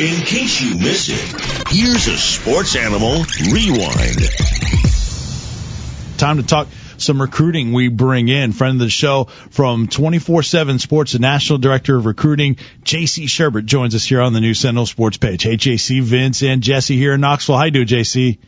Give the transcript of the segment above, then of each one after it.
In case you missed it, here's a Sports Animal Rewind. Time to talk some recruiting. We bring in friend of the show from 24/7 Sports, the National Director of Recruiting, JC Shurburtt, joins us here on the new Sentinel Sports page. Hey, JC, Vince, and Jesse here in Knoxville. How you doing, JC?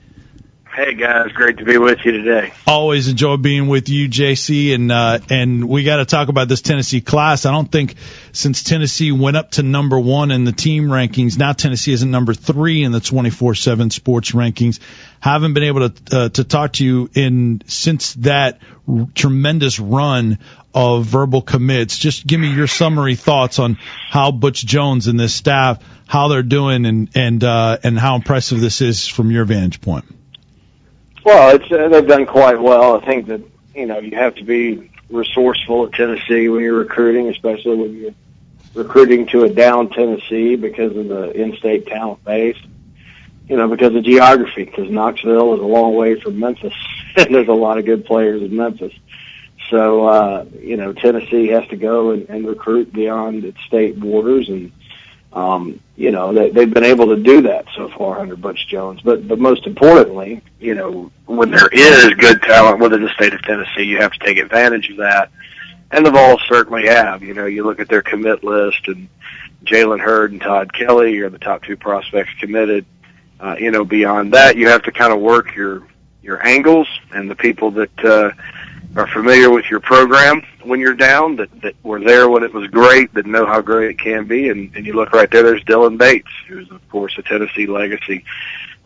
Hey guys, great to be with you today. Always enjoy being with you, JC, and we got to talk about this Tennessee class. I don't think since Tennessee went up to number 1 in the team rankings, now Tennessee is at number 3 in the 24/7 Sports rankings. Haven't been able to talk to you since that tremendous run of verbal commits. Just give me your summary thoughts on how Butch Jones and this staff, how they're doing, and how impressive this is from your vantage point. Well, they've done quite well. I think that, you have to be resourceful at Tennessee when you're recruiting, especially when you're recruiting to a down Tennessee because of the in-state talent base, because of geography, because Knoxville is a long way from Memphis, and there's a lot of good players in Memphis. So, Tennessee has to go and recruit beyond its state borders, and they've been able to do that so far under Butch Jones. But most importantly, when there is good talent within the state of Tennessee, you have to take advantage of that. And the Vols certainly have. You look at their commit list, and Jalen Hurd and Todd Kelly are the top 2 prospects committed. Beyond that, you have to kind of work your angles and the people that are familiar with your program when you're down, that were there when it was great, that know how great it can be. And you look right there's Dylan Bates, who's, of course, a Tennessee legacy.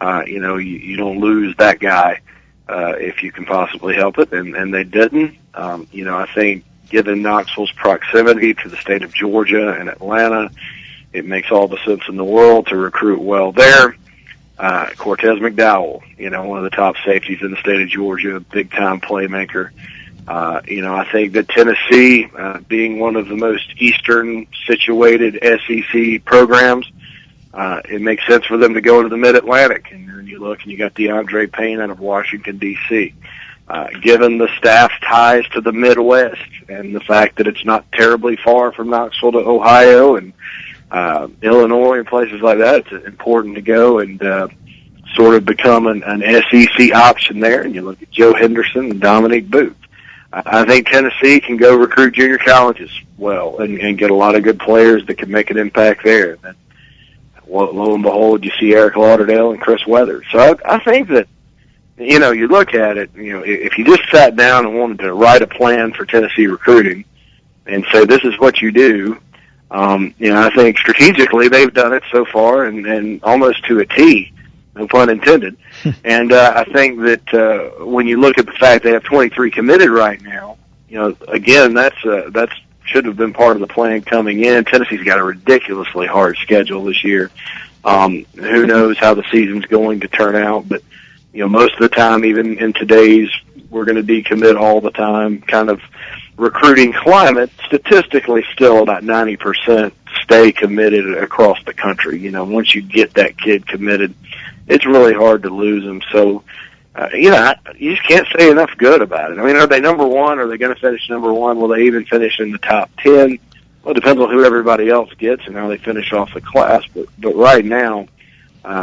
You don't lose that guy if you can possibly help it, and they didn't. I think given Knoxville's proximity to the state of Georgia and Atlanta, it makes all the sense in the world to recruit well there. Cortez McDowell, one of the top safeties in the state of Georgia, big-time playmaker. I think that Tennessee, being one of the most eastern-situated SEC programs, it makes sense for them to go to the Mid-Atlantic. And then you look and you got DeAndre Payne out of Washington, D.C. Given the staff's ties to the Midwest and the fact that it's not terribly far from Knoxville to Ohio and Illinois and places like that, it's important to go and sort of become an SEC option there. And you look at Joe Henderson and Dominique Booth. I think Tennessee can go recruit junior colleges well and get a lot of good players that can make an impact there. And then, lo and behold, you see Eric Lauderdale and Chris Weathers. So I think that, you look at it, if you just sat down and wanted to write a plan for Tennessee recruiting and say this is what you do, I think strategically they've done it so far and almost to a T, no pun intended. And I think that when you look at the fact they have 23 committed right now, again, that's should have been part of the plan coming in. Tennessee's got a ridiculously hard schedule this year. Who knows how the season's going to turn out, but most of the time, even in today's we're going to decommit all the time kind of recruiting climate, statistically still about 90% stay committed across the country. Once you get that kid committed, it's really hard to lose them. So, you just can't say enough good about it. I mean, are they number 1? Are they going to finish number 1? Will they even finish in the top 10? Well, it depends on who everybody else gets and how they finish off the class. But right now,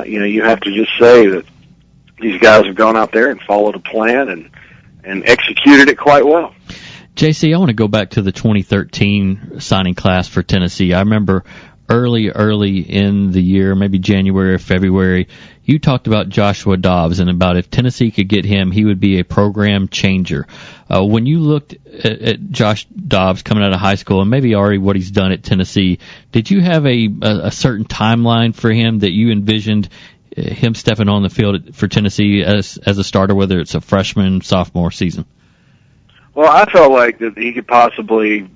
you have to just say that these guys have gone out there and followed a plan and executed it quite well. JC, I want to go back to the 2013 signing class for Tennessee. I remember early in the year, maybe January or February, you talked about Joshua Dobbs and about if Tennessee could get him, he would be a program changer. When you looked at Josh Dobbs coming out of high school and maybe already what he's done at Tennessee, did you have a certain timeline for him that you envisioned him stepping on the field for Tennessee as a starter, whether it's a freshman, sophomore season? Well, I felt like that he could possibly,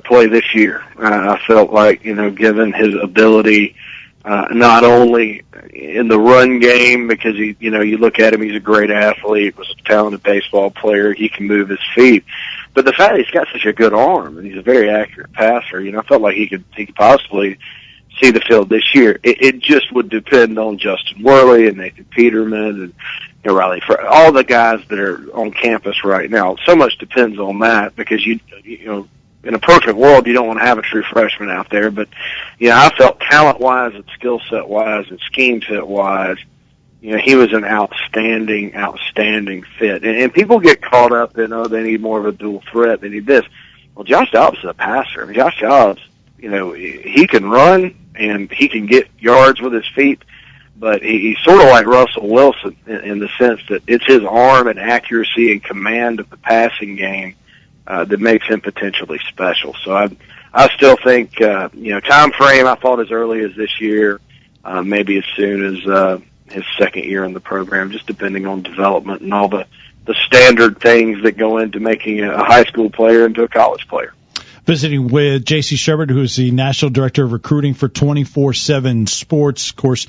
play this year. I felt like, given his ability, not only in the run game, because you look at him, he's a great athlete, was a talented baseball player, he can move his feet, but the fact he's got such a good arm and he's a very accurate passer, I felt like he could possibly see the field this year. It just would depend on Justin Worley and Nathan Peterman and Riley, for all the guys that are on campus right now. So much depends on that because in a perfect world, you don't want to have a true freshman out there. But, I felt talent-wise and skill set-wise and scheme fit-wise, he was an outstanding fit. And people get caught up in, they need more of a dual threat. They need this. Well, Josh Dobbs is a passer. I mean, Josh Dobbs, he can run and he can get yards with his feet, but he's sort of like Russell Wilson in the sense that it's his arm and accuracy and command of the passing game that makes him potentially special. So I still think, time frame, I thought as early as this year, maybe as soon as his second year in the program, just depending on development and all the standard things that go into making a high school player into a college player. Visiting with J.C. Shurburtt, who is the National Director of Recruiting for 24/7 Sports. Of course,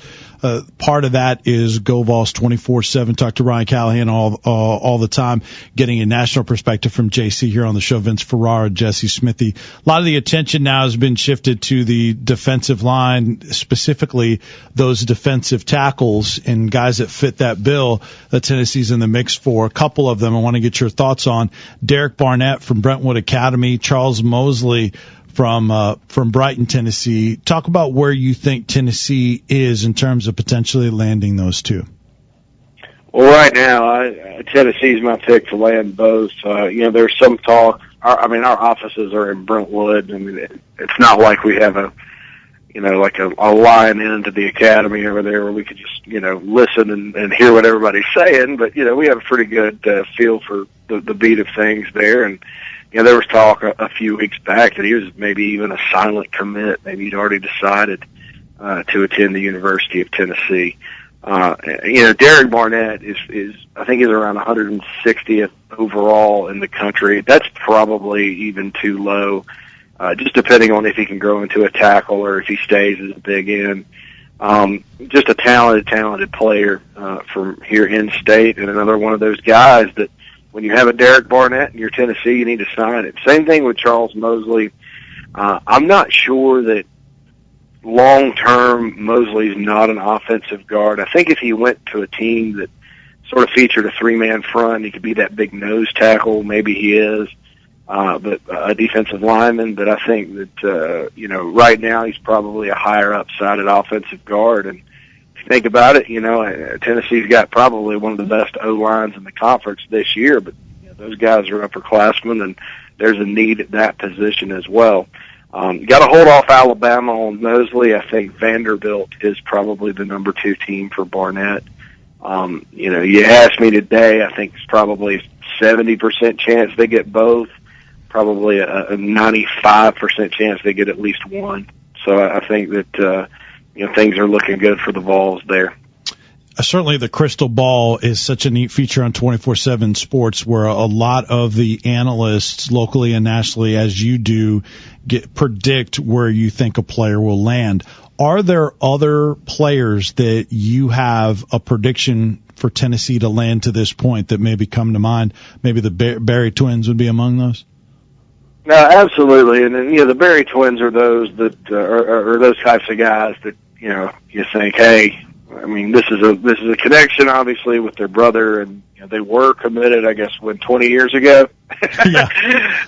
part of that is GoVols 24/7. Talk to Ryan Callahan all the time, getting a national perspective from J.C. here on the show. Vince Ferrara, Jesse Smithey. A lot of the attention now has been shifted to the defensive line, specifically those defensive tackles and guys that fit that bill that Tennessee's in the mix for. A couple of them I want to get your thoughts on. Derek Barnett from Brentwood Academy, Charles Mosley from Brighton, Tennessee. Talk about where you think Tennessee is in terms of potentially landing those two. Well, right now, Tennessee's my pick to land both. There's some talk. Our offices are in Brentwood. I mean, it's not like we have a line into the academy over there where we could just, listen and hear what everybody's saying. But, we have a pretty good feel for the beat of things there. And, there was talk a few weeks back that he was maybe even a silent commit. Maybe he'd already decided to attend the University of Tennessee. Derek Barnett is I think he's around 160th overall in the country. That's probably even too low, just depending on if he can grow into a tackle or if he stays as a big end. Just a talented player from here in state, and another one of those guys that when you have a Derek Barnett in your Tennessee, you need to sign it. Same thing with Charles Mosley. I'm not sure that long-term Mosley's not an offensive guard. I think if he went to a team that sort of featured a three-man front, he could be that big nose tackle. Maybe he is, but a defensive lineman. But I think that, right now he's probably a higher up-sided offensive guard. And if you think about it, Tennessee's got probably one of the best O-lines in the conference this year, but those guys are upperclassmen, and there's a need at that position as well. Got to hold off Alabama on Mosley. I think Vanderbilt is probably the number 2 team for Barnett. You asked me today, I think it's probably 70% chance they get both, probably a 95% chance they get at least one. So I think that, things are looking good for the Vols there. Certainly the crystal ball is such a neat feature on 24/7 Sports, where a lot of the analysts locally and nationally, as you do, predict where you think a player will land. Are there other players that you have a prediction for Tennessee to land to this point that maybe come to mind? Maybe the Berry twins would be among those? No, absolutely. And then, the Berry twins are those that are those types of guys that, you think, hey, I mean, this is a connection, obviously, with their brother, and they were committed, I guess, 20 years ago,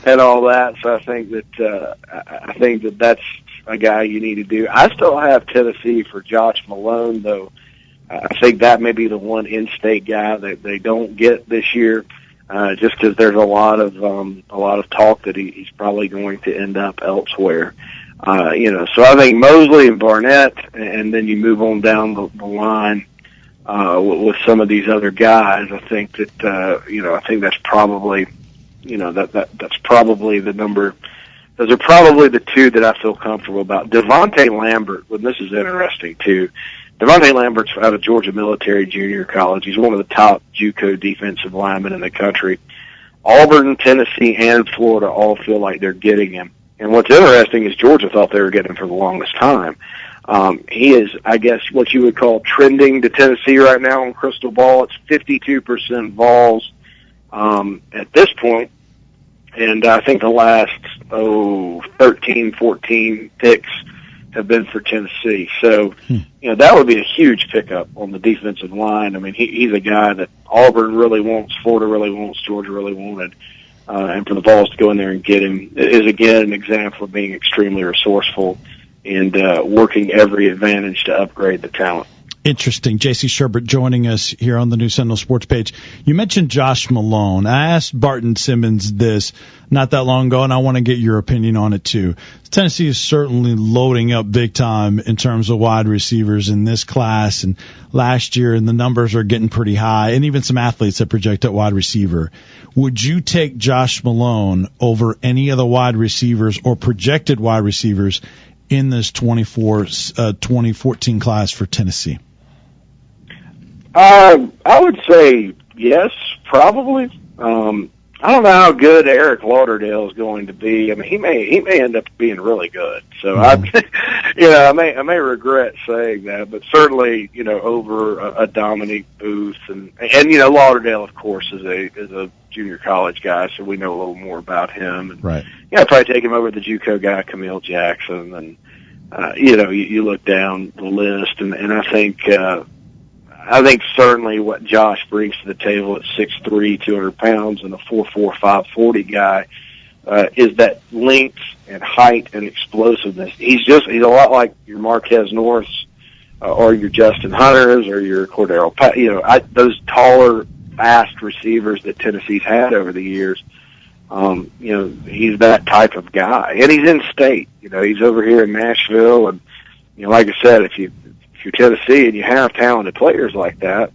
and all that. So I think that that's a guy you need to do. I still have Tennessee for Josh Malone, though. I think that may be the one in-state guy that they don't get this year, just because there's a lot of talk that he's probably going to end up elsewhere. So I think Mosley and Barnett, and then you move on down the line with some of these other guys. I think that I think that's probably that's probably the number. Those are probably the two that I feel comfortable about. Devontae Lambert, well, this is interesting too. Devontae Lambert's out of Georgia Military Junior College. He's one of the top JUCO defensive linemen in the country. Auburn, Tennessee, and Florida all feel like they're getting him. And what's interesting is Georgia thought they were getting him for the longest time. He is, I guess, what you would call trending to Tennessee right now on Crystal Ball. It's 52% Vols at this point. And I think the last, 13, 14 picks have been for Tennessee. So, that would be a huge pickup on the defensive line. I mean, he's a guy that Auburn really wants, Florida really wants, Georgia really wanted. and for the Vols to go in there and get him is, again, an example of being extremely resourceful and working every advantage to upgrade the talent. Interesting. J.C. Shurburtt joining us here on the New Sentinel Sports page. You mentioned Josh Malone. I asked Barton Simmons this not that long ago, and I want to get your opinion on it too. Tennessee is certainly loading up big time in terms of wide receivers in this class and last year, and the numbers are getting pretty high, and even some athletes that project at wide receiver. Would you take Josh Malone over any of the wide receivers or projected wide receivers in this 2014 class for Tennessee? I would say yes, probably. I don't know how good Eric Lauderdale is going to be. I mean, he may end up being really good. So I may regret saying that, but certainly, over a Dominique Booth and Lauderdale, of course, is a junior college guy, so we know a little more about him. And, right. I'd probably take him over the JUCO guy, Camille Jackson, and you look down the list, and I think certainly what Josh brings to the table at 6'3", 200 pounds, and a 4'4", 540 guy is that length and height and explosiveness. He's a lot like your Marquez Norris or your Justin Hunters or your Cordero. Those taller, fast receivers that Tennessee's had over the years. He's that type of guy, and he's in state. He's over here in Nashville, and like I said, if you're Tennessee and you have talented players like that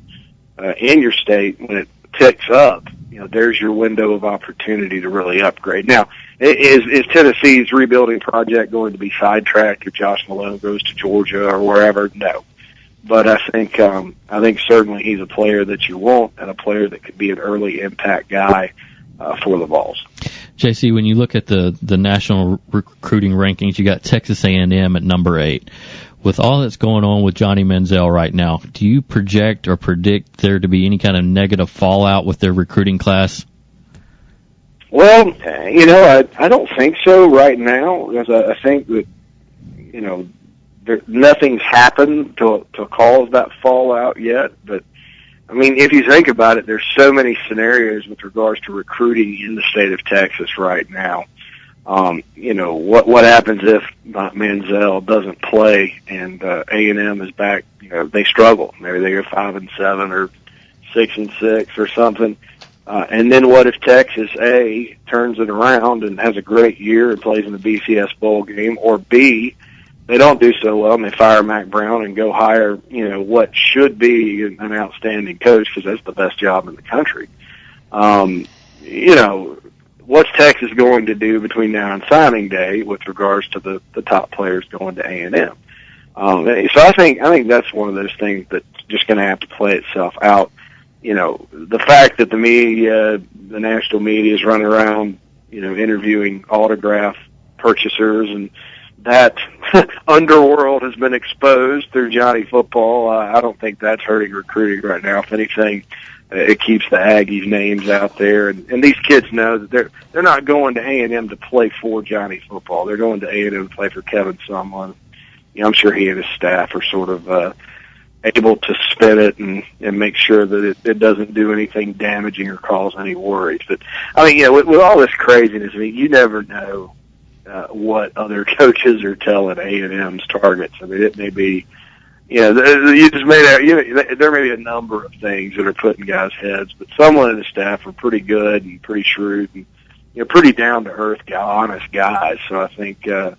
in your state, when it ticks up, there's your window of opportunity to really upgrade. Now, is Tennessee's rebuilding project going to be sidetracked if Josh Malone goes to Georgia or wherever? No. But I think certainly he's a player that you want and a player that could be an early impact guy for the Vols. JC, when you look at the national recruiting rankings, you got Texas A&M at number 8. With all that's going on with Johnny Manziel right now, do you project or predict there to be any kind of negative fallout with their recruiting class? Well, I don't think so right now, because I think that, nothing's happened to cause that fallout yet. But, I mean, if you think about it, there's so many scenarios with regards to recruiting in the state of Texas right now. What happens if Manziel doesn't play and A&M is back? They struggle. Maybe they go 5-7 or 6-6 or something. And then what if Texas A turns it around and has a great year and plays in the BCS bowl game, or B, they don't do so well and they fire Mac Brown and go hire what should be an outstanding coach, because that's the best job in the country. What's Texas going to do between now and signing day with regards to the top players going to A&M? So I think that's one of those things that's just going to have to play itself out. The fact that the media, the national media, is running around, interviewing autograph purchasers, and that underworld has been exposed through Johnny Football. I don't think that's hurting recruiting right now. If anything, it keeps the Aggies' names out there, and these kids know that they're not going to A&M to play for Johnny Football. They're going to A&M to play for Kevin Sumlin. I'm sure he and his staff are sort of able to spin it and make sure that it doesn't do anything damaging or cause any worries. But I mean, with all this craziness, I mean, you never know what other coaches are telling A&M's targets. I mean, it may be. There may be a number of things that are put in guys' heads, but someone in the staff are pretty good and pretty shrewd and pretty down to earth, honest guys. So I think that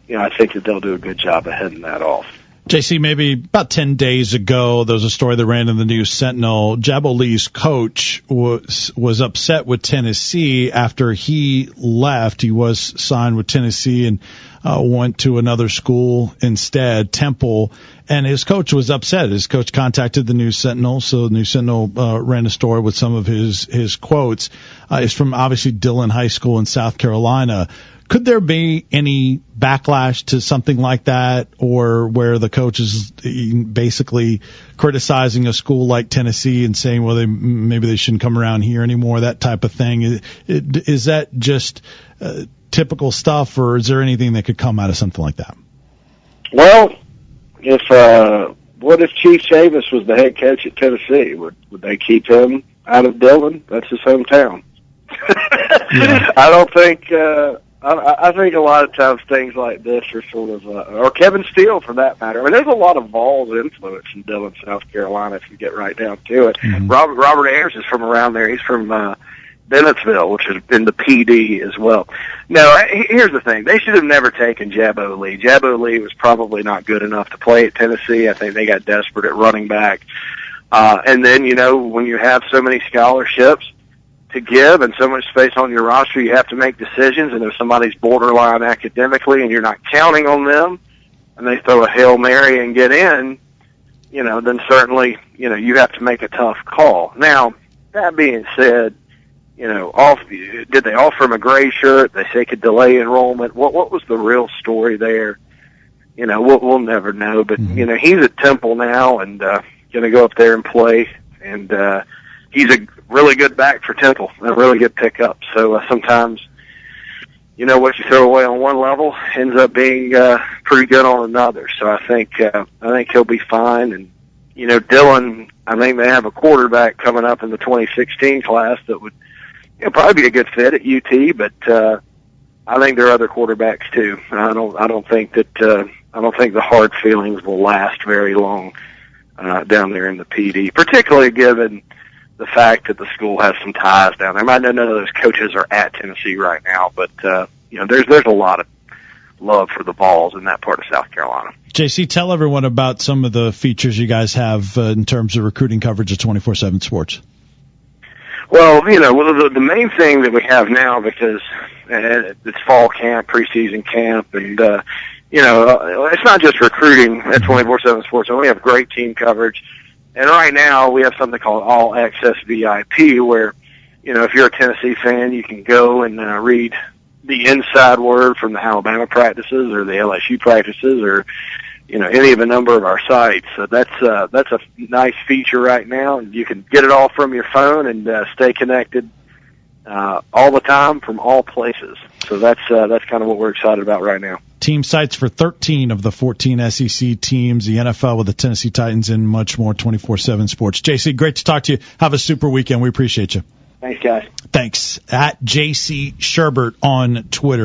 they'll do a good job of heading that off. JC, maybe about 10 days ago, there was a story that ran in the News Sentinel. Jabbo Lee's coach was upset with Tennessee after he left. He was signed with Tennessee and went to another school instead, Temple, and his coach was upset. His coach contacted the News Sentinel, so the News Sentinel ran a story with some of his quotes. It's from obviously Dillon High School in South Carolina. Could there be any backlash to something like that, or where the coach is basically criticizing a school like Tennessee and saying, well, maybe they shouldn't come around here anymore, that type of thing? Is that just typical stuff, or is there anything that could come out of something like that? Well, what if Chief Chavis was the head coach at Tennessee? Would they keep him out of Dillon? That's his hometown. I don't think. I think a lot of times things like this are sort of, or Kevin Steele for that matter. I mean, there's a lot of Vols influence in Dillon, South Carolina, if you get right down to it. Mm-hmm. Robert Ayers is from around there. He's from Bennettsville, which is in the PD as well. No, here's the thing. They should have never taken Jabbo Lee. Jabbo Lee was probably not good enough to play at Tennessee. I think they got desperate at running back. And then, when you have so many scholarships to give and so much space on your roster, you have to make decisions. And if somebody's borderline academically and you're not counting on them and they throw a Hail Mary and get in, then certainly, you have to make a tough call. Now, that being said, did they offer him a gray shirt? They say could delay enrollment. What was the real story there? We'll never know. But, he's at Temple now and going to go up there and play. And he's a really good back for Temple, a really good pickup. So sometimes, what you throw away on one level ends up being pretty good on another. So I think he'll be fine. And Dillon, I think they have a quarterback coming up in the 2016 class that would probably be a good fit at UT. But I think there are other quarterbacks too. I don't think the hard feelings will last very long down there in the PD, particularly given the fact that the school has some ties down there. I know none of those coaches are at Tennessee right now, but there's a lot of love for the Vols in that part of South Carolina. JC, tell everyone about some of the features you guys have in terms of recruiting coverage of 24/7 Sports. Well, the main thing that we have now, because it's fall camp, preseason camp, and it's not just recruiting at 24/7 Sports. We have great team coverage. And right now we have something called All Access VIP where, if you're a Tennessee fan, you can go and read the inside word from the Alabama practices or the LSU practices or, any of a number of our sites. So that's a nice feature right now. And you can get it all from your phone and stay connected all the time from all places. So that's kind of what we're excited about right now. Team sites for 13 of the 14 SEC teams, the NFL with the Tennessee Titans, and much more. 24/7 Sports. JC, great to talk to you. Have a super weekend. We appreciate you. Thanks, guys. Thanks. At JC Shurburtt on Twitter.